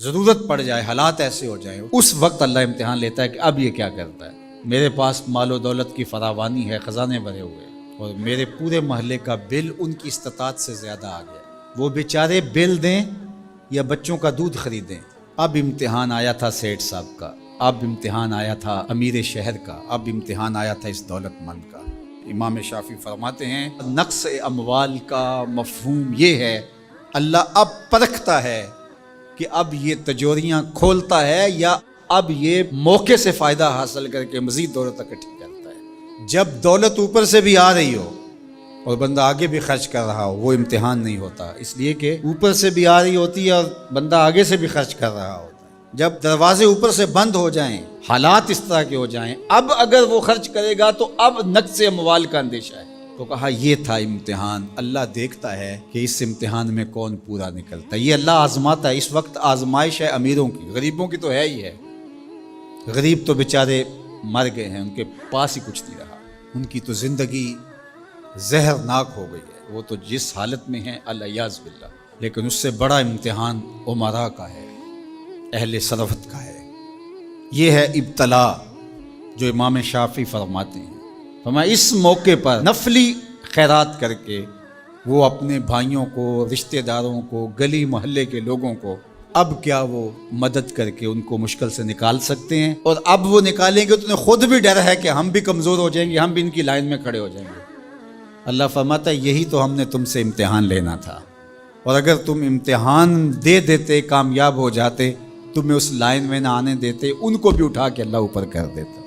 ضرورت پڑ جائے، حالات ایسے ہو جائیں، اس وقت اللہ امتحان لیتا ہے کہ اب یہ کیا کرتا ہے۔ میرے پاس مال و دولت کی فراوانی ہے، خزانے بھرے ہوئے، اور میرے پورے محلے کا بل ان کی استطاعت سے زیادہ آ گیا، وہ بیچارے بل دیں یا بچوں کا دودھ خریدیں۔ اب امتحان آیا تھا سیٹھ صاحب کا، اب امتحان آیا تھا امیر شہر کا، اب امتحان آیا تھا اس دولت مند کا۔ امام شافعی فرماتے ہیں نقص اموال کا مفہوم یہ ہے، اللہ اب پرکھتا ہے کہ اب یہ تجوریاں کھولتا ہے یا اب یہ موقع سے فائدہ حاصل کر کے مزید دولت اکٹھی کرتا ہے۔ جب دولت اوپر سے بھی آ رہی ہو اور بندہ آگے بھی خرچ کر رہا ہو، وہ امتحان نہیں ہوتا، اس لیے کہ اوپر سے بھی آ رہی ہوتی ہے اور بندہ آگے سے بھی خرچ کر رہا ہوتا ہے۔ جب دروازے اوپر سے بند ہو جائیں، حالات اس طرح کے ہو جائیں، اب اگر وہ خرچ کرے گا تو اب نقص اموال کا اندیشہ ہے۔ تو کہا یہ تھا امتحان، اللہ دیکھتا ہے کہ اس امتحان میں کون پورا نکلتا ہے، یہ اللہ آزماتا ہے۔ اس وقت آزمائش ہے امیروں کی، غریبوں کی تو ہے ہی ہے، غریب تو بیچارے مر گئے ہیں، ان کے پاس ہی کچھ نہیں رہا، ان کی تو زندگی زہرناک ہو گئی ہے، وہ تو جس حالت میں ہیں الیاذ باللہ۔ لیکن اس سے بڑا امتحان امراء کا ہے، اہل ثروت کا ہے، یہ ہے ابتلا جو امام شافعی فرماتے ہیں۔ فرمایا اس موقع پر نفلی خیرات کر کے وہ اپنے بھائیوں کو، رشتہ داروں کو، گلی محلے کے لوگوں کو اب کیا وہ مدد کر کے ان کو مشکل سے نکال سکتے ہیں، اور اب وہ نکالیں گے تو انہیں خود بھی ڈر ہے کہ ہم بھی کمزور ہو جائیں گے، ہم بھی ان کی لائن میں کھڑے ہو جائیں گے۔ اللہ فرماتا ہے یہی تو ہم نے تم سے امتحان لینا تھا، اور اگر تم امتحان دے دیتے، کامیاب ہو جاتے، تمہیں اس لائن میں نہ آنے دیتے، ان کو بھی اٹھا کے اللہ اوپر کر دیتا۔